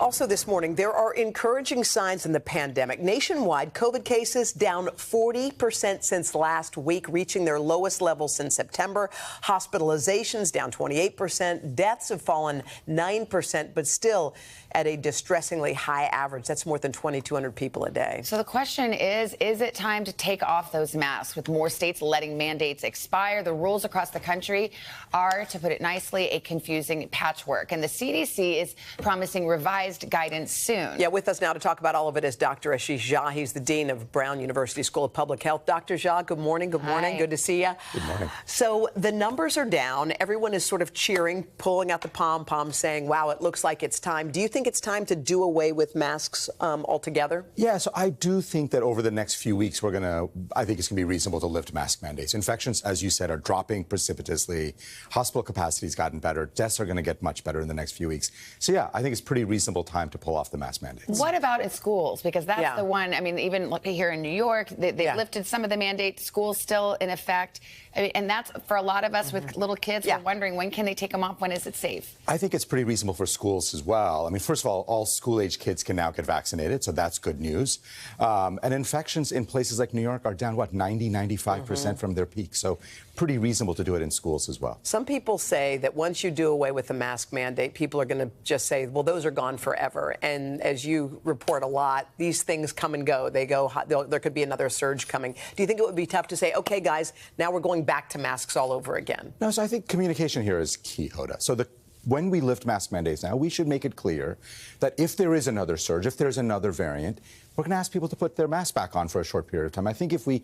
Also this morning, there are encouraging signs in the pandemic. Nationwide, COVID cases down 40% since last week, reaching their lowest level since September. Hospitalizations down 28%. Deaths have fallen 9%, but still at a distressingly high average. That's more than 2,200 people a day. So the question is it time to take off those masks? With more states letting mandates expire, the rules across the country are, to put it nicely, a confusing patchwork. And the CDC is promising revised guidance soon. Yeah, with us now to talk about all of it is Dr. Ashish Jha. He's the Dean of Brown University School of Public Health. Dr. Jha, good morning. Good morning. Hi. Good to see you. Good morning. So the numbers are down. Everyone is sort of cheering, pulling out the pom-pom, saying, wow, it looks like it's time. Do you think it's time to do away with masks altogether? Yeah, so I do think that over the next few weeks, I think it's going to be reasonable to lift mask mandates. Infections, as you said, are dropping precipitously. Hospital capacity's gotten better. Deaths are going to get much better in the next few weeks. So yeah, I think it's pretty reasonable time to pull off the mask mandates. What about in schools? Because that's the one, I mean, even look here in New York, they've lifted some of the mandates. Schools still in effect. I mean, and that's for a lot of us with little kids. We're wondering, when can they take them off? When is it safe? I think it's pretty reasonable for schools as well. I mean, first of all school-age kids can now get vaccinated, so that's good news. And infections in places like New York are down, what, 90, 95% from their peak. So pretty reasonable to do it in schools as well. Some people say that once you do away with the mask mandate, people are going to just say, well, those are gone forever. And as you report a lot, these things come and go. They go, there could be another surge coming. Do you think it would be tough to say, okay, guys, now we're going back to masks all over again? No, so I think communication here is key, Hoda. So when we lift mask mandates now, we should make it clear that if there is another surge, if there's another variant, we're going to ask people to put their masks back on for a short period of time. I think if we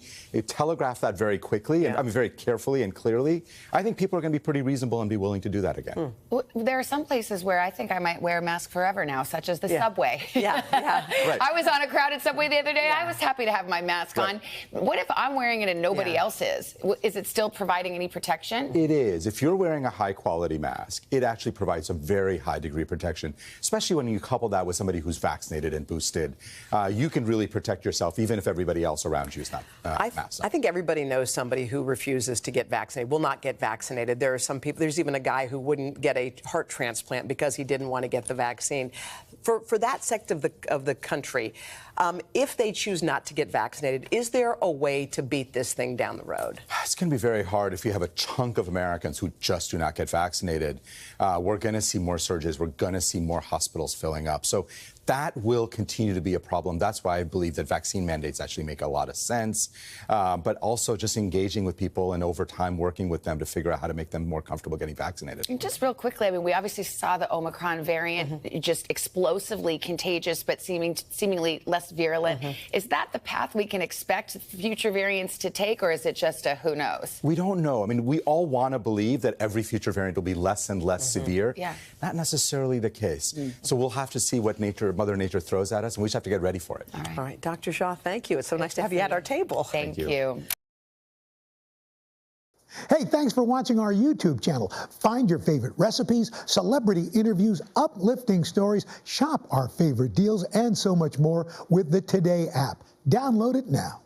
telegraph that very quickly, and I mean very carefully and clearly, I think people are going to be pretty reasonable and be willing to do that again. Well, there are some places where I think I might wear a mask forever now, such as the subway. Right. I was on a crowded subway the other day. I was happy to have my mask on. What if I'm wearing it and nobody else is? Is it still providing any protection? It is. If you're wearing a high-quality mask, it actually provides a very high degree of protection, especially when you couple that with somebody who's vaccinated and boosted. You can really protect yourself, even if everybody else around you is not masked. I think everybody knows somebody who refuses to get vaccinated, will not get vaccinated. There are some people, there's even a guy who wouldn't get a heart transplant because he didn't want to get the vaccine. For that sect of the country, if they choose not to get vaccinated, is there a way to beat this thing down the road? It's going to be very hard if you have a chunk of Americans who just do not get vaccinated. We're going to see more surges. We're going to see more hospitals filling up. So that will continue to be a problem. That's why I believe that vaccine mandates actually make a lot of sense. But also just engaging with people and over time working with them to figure out how to make them more comfortable getting vaccinated. And just real quickly, I mean, we obviously saw the Omicron variant just explosively contagious, but seemingly less virulent. Is that the path we can expect future variants to take, or is it just a who knows? We don't know. I mean, we all want to believe that every future variant will be less and less severe. Not necessarily the case. So we'll have to see what Mother Nature throws at us, and we just have to get ready for it. All right, Dr. Jha, thank you. It's so nice to have you at our table. Thank you. Hey, thanks for watching our YouTube channel. Find your favorite recipes, celebrity interviews, uplifting stories, shop our favorite deals, and so much more with the Today app. Download it now.